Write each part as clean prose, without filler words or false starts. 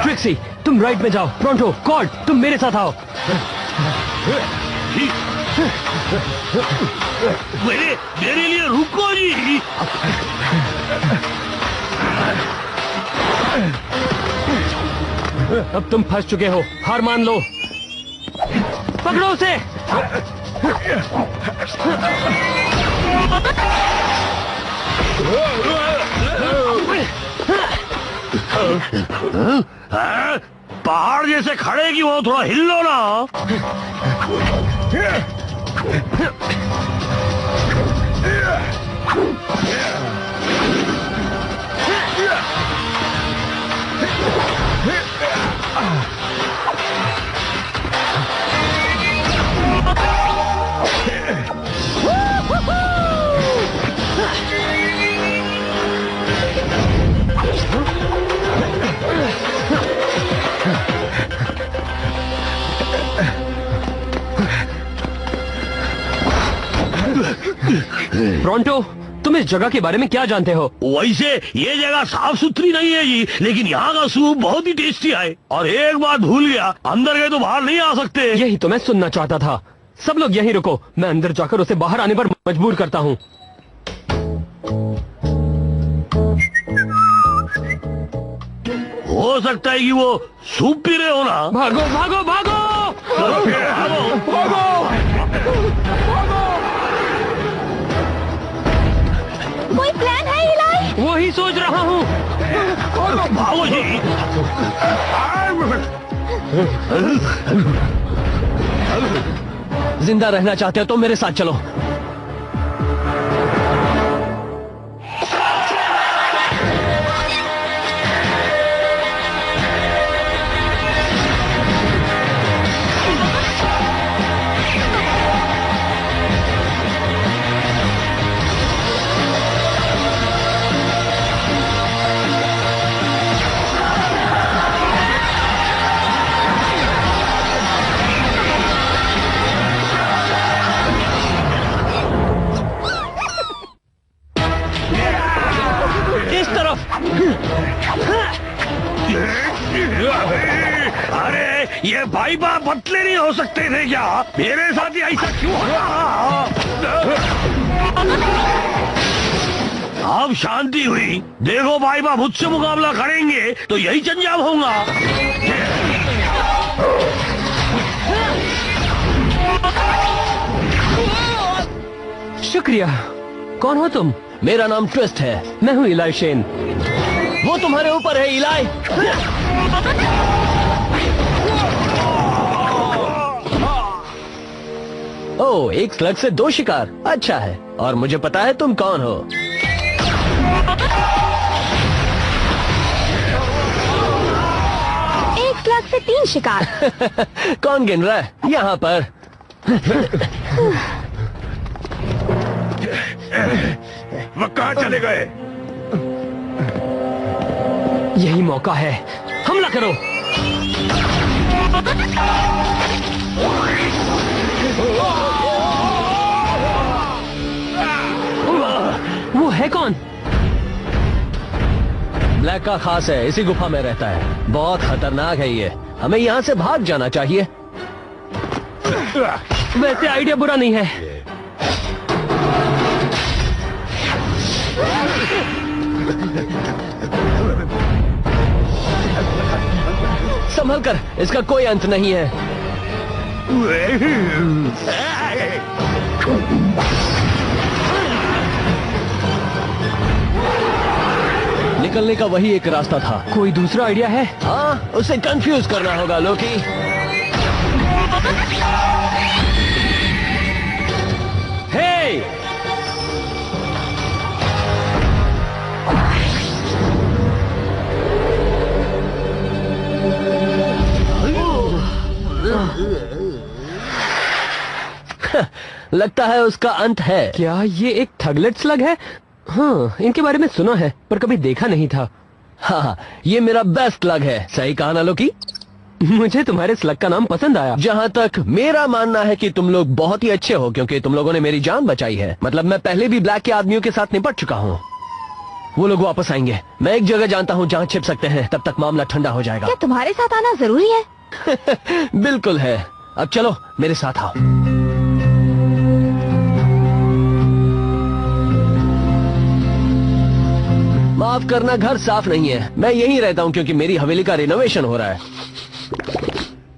Trixie, तुम right में जाओ। प्रोंटो, कॉर्ड, तुम मेरे साथ आओ। मेरे लिए रुको जी। अब तुम फंस चुके हो, हार मान लो। पकड़ो उसे। पहाड़ जैसे खड़े की वो थोड़ा हिल लो ना। प्रोंटो, तुम इस जगह के बारे में क्या जानते हो? वैसे ये जगह साफ सुथरी नहीं है जी, लेकिन यहाँ का सूप बहुत ही टेस्टी है। और एक बात भूल गया, अंदर गए तो बाहर नहीं आ सकते। यही तो मैं सुनना चाहता था। सब लोग यहीं रुको, मैं अंदर जाकर उसे बाहर आने पर मजबूर करता हूँ। हो सकता है कि वो सूप पी रहे हो ना। भागो भागो भागो भागो भागो। कोई प्लान है इलाई? वो ही सोच रहा हूँ। भागो जी। जिंदा रहना चाहते हो तो मेरे साथ चलो। अरे ये भाई बाप बदले नहीं हो सकते थे क्या? मेरे साथ ही ऐसा क्यों हो रहा? अब शांति हुई। देखो भाई बाप मुझसे मुकाबला करेंगे तो यही जंजाम होगा। शुक्रिया। कौन हो तुम? मेरा नाम ट्विस्ट है। मैं हूँ इलाई शेन। वो तुम्हारे ऊपर है इलाई। ओह, एक स्लग से 2 शिकार, अच्छा है। और मुझे पता है तुम कौन हो। एक स्लग से 3 शिकार। कौन गिन रहा है यहाँ पर? वो कहाँ चले गए? यही मौका है, हमला करो। वो है कौन? ब्लैक का खास है, इसी गुफा में रहता है। बहुत खतरनाक है ये, हमें यहाँ से भाग जाना चाहिए। वैसे आइडिया बुरा नहीं है। संभल कर, इसका कोई अंत नहीं है। निकलने का वही एक रास्ता था। कोई दूसरा आइडिया है? हाँ, उसे कंफ्यूज करना होगा लोकी। हे! लगता है उसका अंत है। क्या ये एक थगलेट स्लग है? हाँ, इनके बारे में सुना है पर कभी देखा नहीं था। हाँ, ये मेरा बेस्ट लग है। सही कहा ना लोकी? मुझे तुम्हारे स्लग का नाम पसंद आया। जहाँ तक मेरा मानना है कि तुम लोग बहुत ही अच्छे हो, क्योंकि तुम लोगों ने मेरी जान बचाई है। मतलब मैं पहले भी ब्लैक के आदमियों के साथ निपट चुका हूँ। वो लोग वापस आएंगे। मैं एक जगह जानता हूँ जहाँ छिप सकते हैं, तब तक मामला ठंडा हो जाएगा। क्या तुम्हारे साथ आना जरूरी है? बिल्कुल है। अब चलो मेरे साथ आओ। माफ करना, घर साफ नहीं है। मैं यहीं रहता हूँ क्योंकि मेरी हवेली का रिनोवेशन हो रहा है।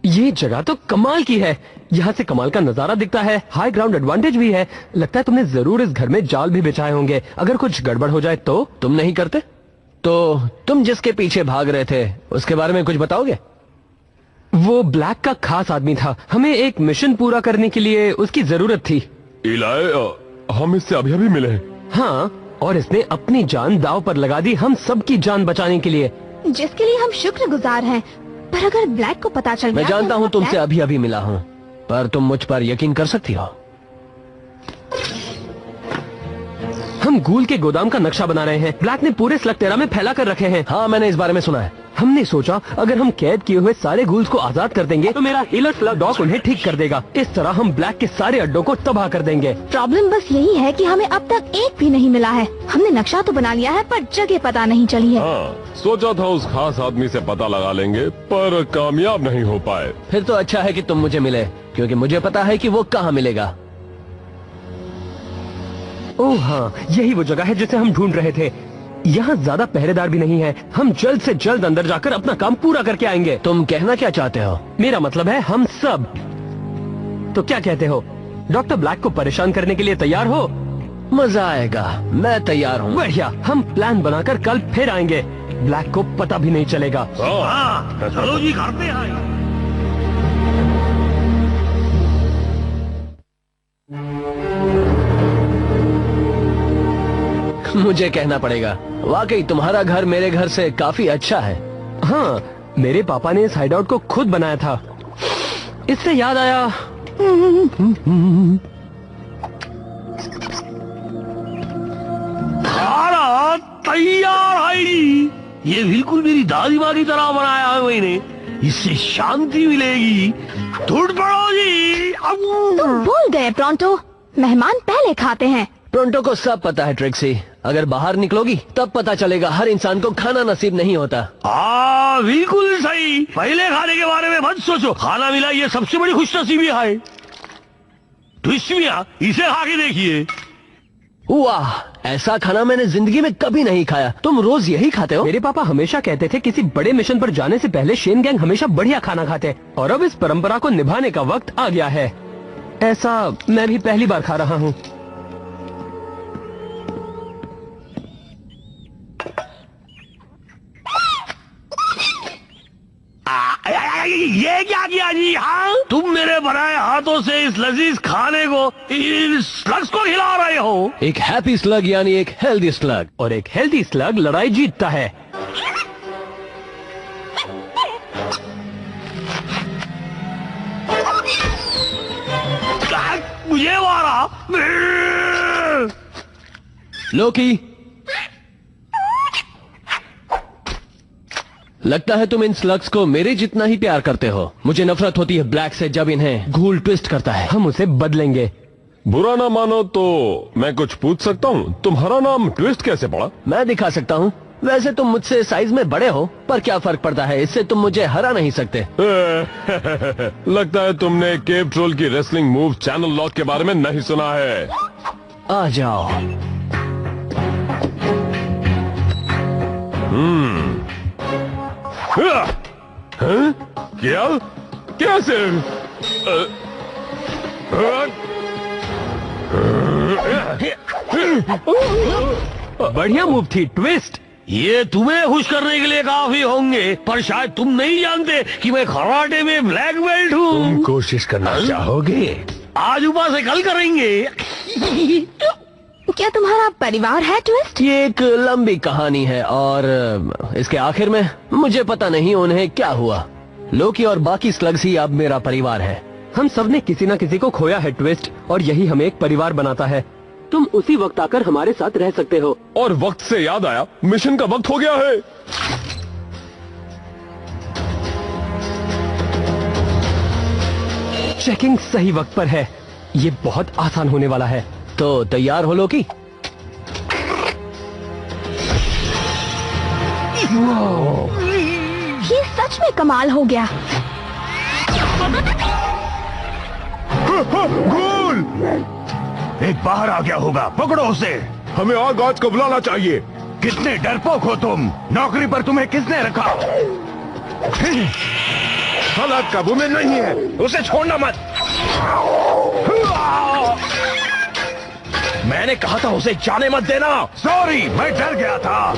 ये जगह तो कमाल की है। यहाँ से कमाल का नजारा दिखता है, हाई ग्राउंड एडवांटेज भी है। लगता है तुमने जरूर इस घर में जाल भी बिछाए होंगे, अगर कुछ गड़बड़ हो जाए तो। तुम नहीं करते? तो तुम जिसके पीछे भाग रहे थे उसके बारे में कुछ बताओगे? वो ब्लैक का खास आदमी था, हमें एक मिशन पूरा करने के लिए उसकी जरूरत थी। इलाय, हम इससे अभी अभी मिले हैं। हाँ, और इसने अपनी जान दांव पर लगा दी हम सबकी जान बचाने के लिए। जिसके लिए हम शुक्रगुजार हैं। पर अगर ब्लैक को पता चल मैं गया जानता कि हूँ हम तुमसे ब्लैक- अभी अभी मिला हूँ, पर तुम मुझ पर यकीन कर सकती हो? हम गूल के गोदाम का नक्शा बना रहे हैं। ब्लैक ने पूरे स्लगटेरा में फैला कर रखे हैं। हाँ, मैंने इस बारे में सुना है। हमने सोचा अगर हम कैद किए हुए सारे गूल्स को आजाद कर देंगे तो मेरा हीलर स्लग डॉग उन्हें ठीक कर देगा। इस तरह हम ब्लैक के सारे अड्डों को तबाह कर देंगे। प्रॉब्लम बस यही है कि हमें अब तक एक भी नहीं मिला है। हमने नक्शा तो बना लिया है पर जगह पता नहीं चली है। हाँ, सोचा था उस खास आदमी से पता लगा लेंगे, पर कामयाब नहीं हो पाए। फिर तो अच्छा है कि तुम मुझे मिले, क्योंकि मुझे पता है कि वो कहाँ मिलेगा। ओह हाँ, यही वो जगह है जिसे हम ढूंढ रहे थे। यहाँ ज्यादा पहरेदार भी नहीं है। हम जल्द से जल्द अंदर जाकर अपना काम पूरा करके आएंगे। तुम कहना क्या चाहते हो? मेरा मतलब है हम सब। तो क्या कहते हो? डॉक्टर ब्लैक को परेशान करने के लिए तैयार हो? मजा आएगा, मैं तैयार हूँ। बढ़िया, हम प्लान बनाकर कल फिर आएंगे। ब्लैक को पता भी नहीं चलेगा। हाँ, चलो जी करते हैं। मुझे कहना पड़ेगा, वाकई तुम्हारा घर मेरे घर से काफी अच्छा है। हाँ, मेरे पापा ने इस हाइडआउट को खुद बनाया था। इससे याद आया, खाना तैयार है जी। ये बिल्कुल मेरी दादी माँ की तरह बनाया है मैंने। इससे शांति मिलेगी। टूट पड़ो जी। तुम भूल गए प्रोंटो, मेहमान पहले खाते हैं। प्रोंटो को सब पता है ट्रिक्सी। अगर बाहर निकलोगी तब पता चलेगा हर इंसान को खाना नसीब नहीं होता। हाँ, बिल्कुल सही। पहले खाने के बारे में मत सोचो, खाना मिला ये सबसे बड़ी खुशनसीबी है। ट्विस्ट मियां, इसे खा के देखिए। वाह, ऐसा खाना मैंने जिंदगी में कभी नहीं खाया। तुम रोज यही खाते हो? मेरे पापा हमेशा कहते थे किसी बड़े मिशन पर जाने से पहले शेन गैंग हमेशा बढ़िया खाना खाते, और अब इस परंपरा को निभाने का वक्त आ गया है। ऐसा मैं भी पहली बार खा रहा हूँ। ये क्या किया जी? हाँ, तुम मेरे बनाए हाथों से इस लजीज खाने को, इस स्लग्स को खिला रहे हो। एक हैप्पी स्लग यानी एक हेल्दी स्लग। और एक हेल्दी स्लग लड़ाई जीतता है। मुझे मारा। लोकी, लगता है तुम इन स्लग्स को मेरे जितना ही प्यार करते हो। मुझे नफरत होती है ब्लैक से जब इन्हें घूल ट्विस्ट करता है। हम उसे बदलेंगे। बुरा ना मानो तो मैं कुछ पूछ सकता हूँ? तुम्हारा नाम ट्विस्ट कैसे पड़ा? मैं दिखा सकता हूँ। वैसे तुम मुझसे साइज में बड़े हो, पर क्या फर्क पड़ता है, इससे तुम मुझे हरा नहीं सकते। लगता है तुमने केव ट्रोल की रेसलिंग मूव चैनल लॉक के बारे में नहीं सुना है। आ जाओ। हाँ? क्या? कैसे? बढ़िया मूव थी ट्विस्ट। ये तुम्हें खुश करने के लिए काफी होंगे, पर शायद तुम नहीं जानते कि मैं कराटे में ब्लैक बेल्ट हूँ। कोशिश करना चाहोगे? आज ऊपर से कल करेंगे। क्या तुम्हारा परिवार है ट्विस्ट? ये एक लंबी कहानी है और इसके आखिर में मुझे पता नहीं उन्हें क्या हुआ। लोकी और बाकी स्लग्स ही अब मेरा परिवार है। हम सब ने किसी न किसी को खोया है ट्विस्ट, और यही हमें एक परिवार बनाता है। तुम उसी वक्त आकर हमारे साथ रह सकते हो। और वक्त से याद आया, मिशन का वक्त हो गया है। चेकिंग सही वक्त पर है। ये बहुत आसान होने वाला है। तो तैयार हो लोकी? ये सच में कमाल हो गया। गोल! एक बाहर आ गया होगा, पकड़ो उसे। हमें और गार्ड्स को बुलाना चाहिए। कितने डरपोक हो तुम। नौकरी पर तुम्हें किसने रखा? हालात काबू में नहीं है, उसे छोड़ना मत। मैंने कहा था उसे जाने मत देना। सॉरी, मैं डर गया था।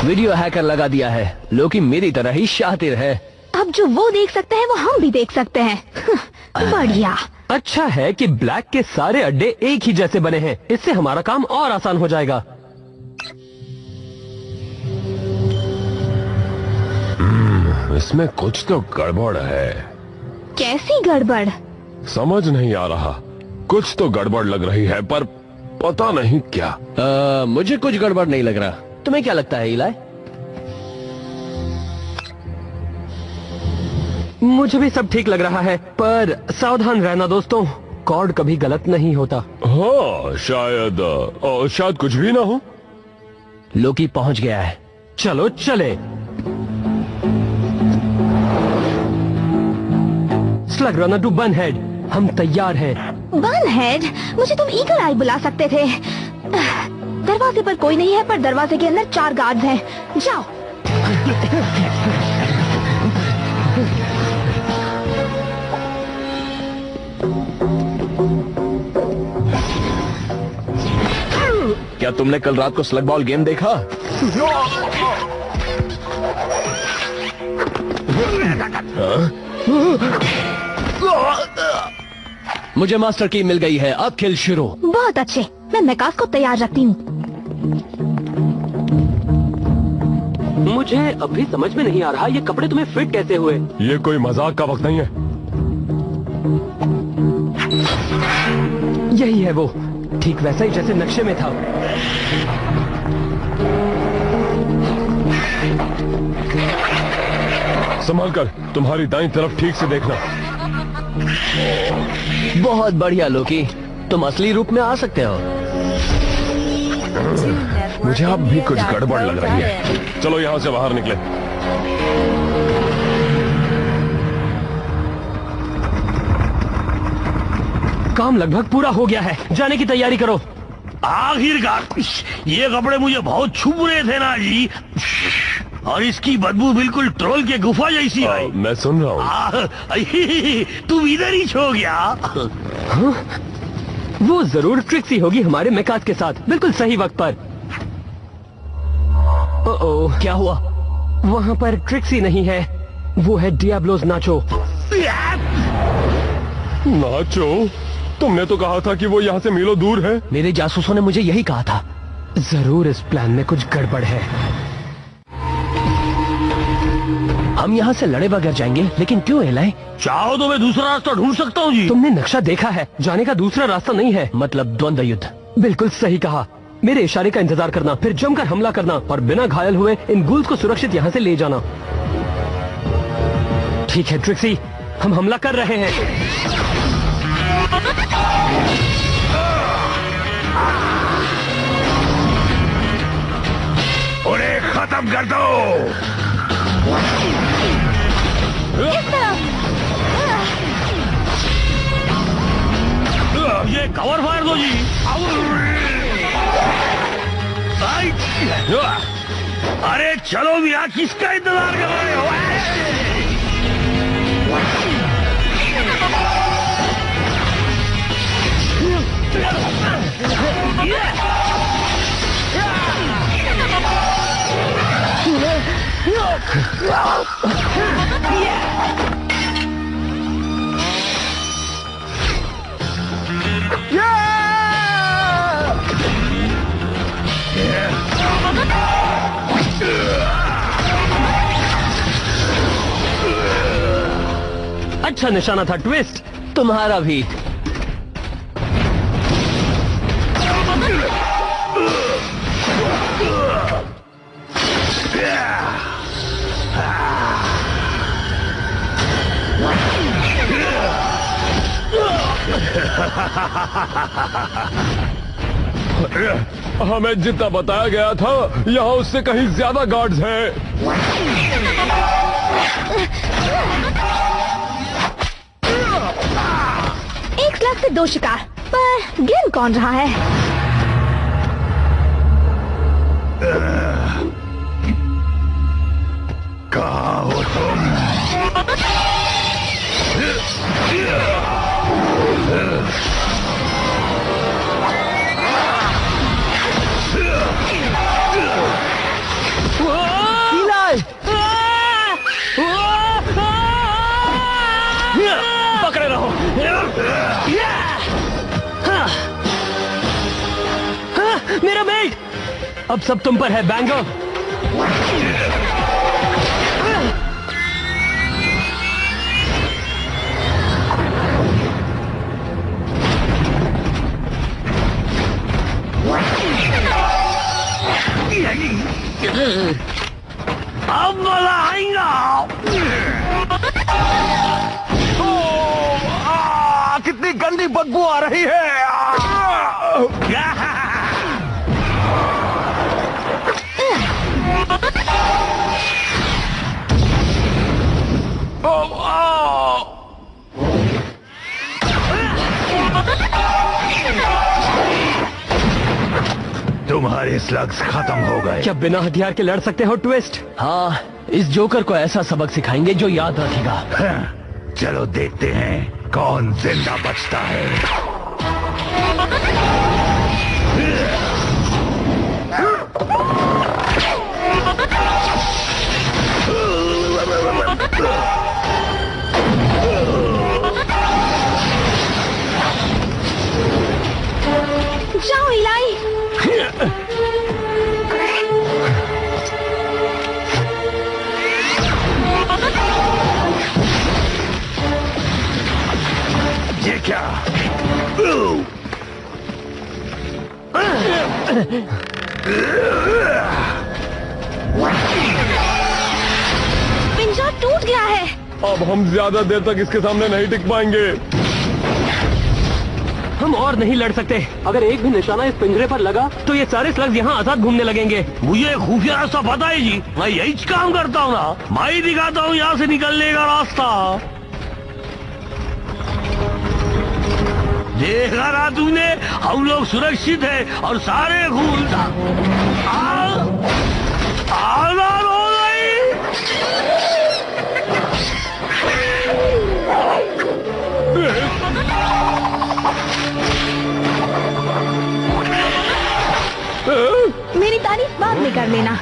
वीडियो हैकर लगा दिया है। लोकी मेरी तरह ही शातिर है। अब जो वो देख सकते हैं वो हम भी देख सकते हैं। बढ़िया। अच्छा है कि ब्लैक के सारे अड्डे एक ही जैसे बने हैं, इससे हमारा काम और आसान हो जाएगा। इसमें कुछ तो गड़बड़ है। कैसी गड़बड़? समझ नहीं आ रहा, कुछ तो गड़बड़ लग रही है, पर पता नहीं क्या। मुझे कुछ गड़बड़ नहीं लग रहा। तुम्हें क्या लगता है इलाई? मुझे भी सब ठीक लग रहा है, पर सावधान रहना दोस्तों, कॉर्ड कभी गलत नहीं होता। हाँ, शायद कुछ भी ना हो। लोकी पहुंच गया है। चलो चले। स्लग रनर टू बनहेड, हम तैयार हैं। बनहेड, मुझे तुम ईगल आई बुला सकते थे। दरवाजे पर कोई नहीं है, पर दरवाजे के अंदर 4 गार्ड्स हैं। जाओ। क्या तुमने कल रात को स्लग बॉल गेम देखा? मुझे मास्टर की मिल गई है, अब खेल शुरू। बहुत अच्छे, मैं मैकास को तैयार रखती हूँ। मुझे अभी समझ में नहीं आ रहा ये कपड़े तुम्हें फिट कैसे हुए। ये कोई मजाक का वक्त नहीं है। यही है वो, ठीक वैसा ही जैसे नक्शे में था। संभाल कर, तुम्हारी दाईं तरफ ठीक से देखना। बहुत बढ़िया लोकी, तुम असली रूप में आ सकते हो। मुझे अब भी कुछ गड़बड़ लग रही है। चलो यहाँ से बाहर निकले। काम लगभग पूरा हो गया है, जाने की तैयारी करो। आखिरकार, ये कपड़े मुझे बहुत छुप रहे थे ना जी। और इसकी बदबू बिल्कुल ट्रोल के गुफा जैसी आई। मैं सुन रहा हूँ। तुम इधर ही छो गया। वो जरूर ट्रिक्सी होगी हमारे मैकास के साथ, बिल्कुल सही वक्त पर। ओह, क्या हुआ? वहाँ पर ट्रिक्सी नहीं है, वो है डियाब्लोस नाचो। नाचो? तुमने तो कहा था कि वो यहाँ से मीलों दूर है। मेरे जासूसों ने मुझे यही कहा था। जरूर इस प्लान में कुछ गड़बड़ है। हम यहाँ से लड़े बगैर जाएंगे, लेकिन क्यों एलाई? चाहो तो मैं दूसरा रास्ता ढूंढ सकता हूँ जी। तुमने नक्शा देखा है, जाने का दूसरा रास्ता नहीं है। मतलब द्वंद्व युद्ध। बिल्कुल सही कहा। मेरे इशारे का इंतजार करना, फिर जमकर हमला करना और बिना घायल हुए इन गूल्स को सुरक्षित यहाँ से ले जाना। ठीक है ट्रिक्सी, हम हमला कर रहे हैं। उन्हें खत्म कर दो। ये कवर फायर दो जी। अरे चलो भैया, किसका इंतजार कर रहे हो? अच्छा निशाना था ट्विस्ट। तुम्हारा भी। हमें जितना बताया गया था यहाँ उससे कहीं ज्यादा गार्ड्स हैं। एक स्लग से 2 शिकार, पर गिन कौन रहा है? कहाँ हो तुम? पकड़े रहो। मेरा बेल्ट! अब सब तुम पर है, बैंगो। अब मजा आएगा। कितनी गंदी बदबू आ रही है। तुम्हारे स्लग्स खत्म हो गए। क्या बिना हथियार के लड़ सकते हो, ट्विस्ट? हाँ, इस जोकर को ऐसा सबक सिखाएंगे जो याद रखेगा। चलो देखते हैं कौन जिंदा बचता है। जाओ इलाई। ये क्या? पिंजरा टूट गया है। अब हम ज्यादा देर तक इसके सामने नहीं टिक पाएंगे। हम और नहीं लड़ सकते। अगर एक भी निशाना इस पिंजरे पर लगा तो ये सारे स्लग्स यहाँ आजाद घूमने लगेंगे। मुझे खुफिया रास्ता पता है जी, मैं यही काम करता हूँ ना। मैं ही दिखाता हूँ यहाँ से निकलने का रास्ता। देखा ना तुमने, हम लोग सुरक्षित हैं और सारे घूम आजाद हो गई। मेरी तारीफ बाद में कर लेना।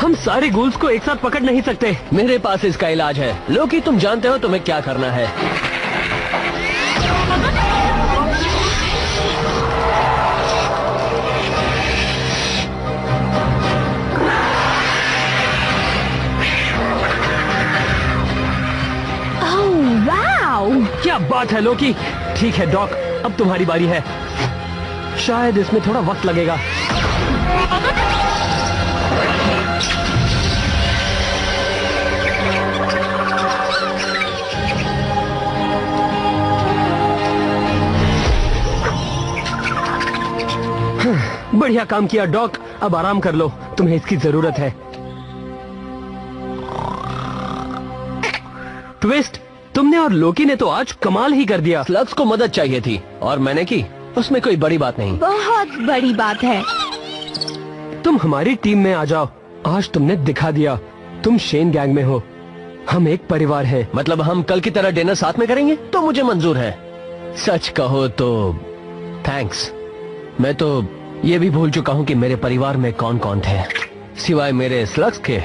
हम सारे गूल्स को एक साथ पकड़ नहीं सकते। मेरे पास इसका इलाज है। लोकी, तुम जानते हो तुम्हें क्या करना है। Oh wow! क्या बात है लोकी। ठीक है डॉक, अब तुम्हारी बारी है। शायद इसमें थोड़ा वक्त लगेगा। बढ़िया काम किया डॉक, अब आराम कर लो, तुम्हें इसकी जरूरत है। ट्विस्ट, तुमने और लोकी ने तो आज कमाल ही कर दिया। स्लग्स को मदद चाहिए थी और मैंने की, उसमें कोई बड़ी बात नहीं। बहुत बड़ी बात है। तुम हमारी टीम में आ जाओ। आज तुमने दिखा दिया तुम शेन गैंग में हो। हम एक परिवार हैं। मतलब हम कल की तरह डिनर साथ में करेंगे तो मुझे मंजूर है। सच कहो तो थैंक्स। मैं तो ये भी भूल चुका हूँ कि मेरे परिवार में कौन कौन थे सिवाय मेरे स्लग्स के।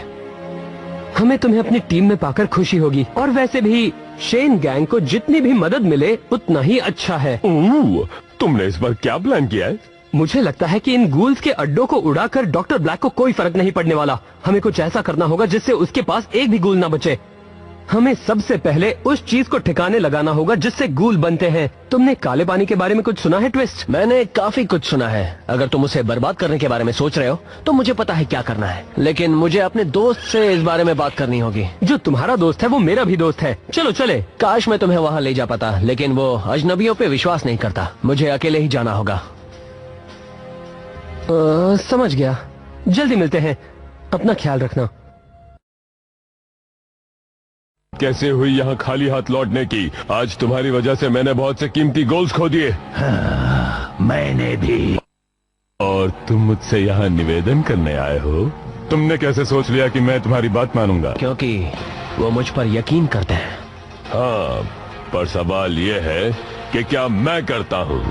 हमें तुम्हें अपनी टीम में पाकर खुशी होगी, और वैसे भी शेन गैंग को जितनी भी मदद मिले उतना ही अच्छा है। तुमने इस बार क्या प्लान किया है? मुझे लगता है कि इन गूल्स के अड्डों को उड़ाकर डॉक्टर ब्लैक को कोई फर्क नहीं पड़ने वाला। हमें कुछ ऐसा करना होगा जिससे उसके पास एक भी गूल ना बचे। हमें सबसे पहले उस चीज को ठिकाने लगाना होगा जिससे गूल बनते हैं। तुमने काले पानी के बारे में कुछ सुना है ट्विस्ट? मैंने काफी कुछ सुना है। अगर तुम उसे बर्बाद करने के बारे में सोच रहे हो तो मुझे पता है क्या करना है, लेकिन मुझे अपने दोस्त से इस बारे में बात करनी होगी। जो तुम्हारा दोस्त है वो मेरा भी दोस्त है। चलो चले। काश मैं तुम्हें वहाँ ले जा पाता, लेकिन वो अजनबियों पे विश्वास नहीं करता। मुझे अकेले ही जाना होगा। समझ गया। जल्दी मिलते हैं। अपना ख्याल रखना। कैसे हुई यहाँ खाली हाथ लौटने की? आज तुम्हारी वजह से मैंने बहुत से कीमती गोल्स खो दिए। मैंने भी। और तुम मुझसे यहाँ निवेदन करने आए हो? तुमने कैसे सोच लिया कि मैं तुम्हारी बात मानूंगा? क्योंकि वो मुझ पर यकीन करते हैं। हाँ, पर सवाल ये है कि क्या मैं करता हूँ?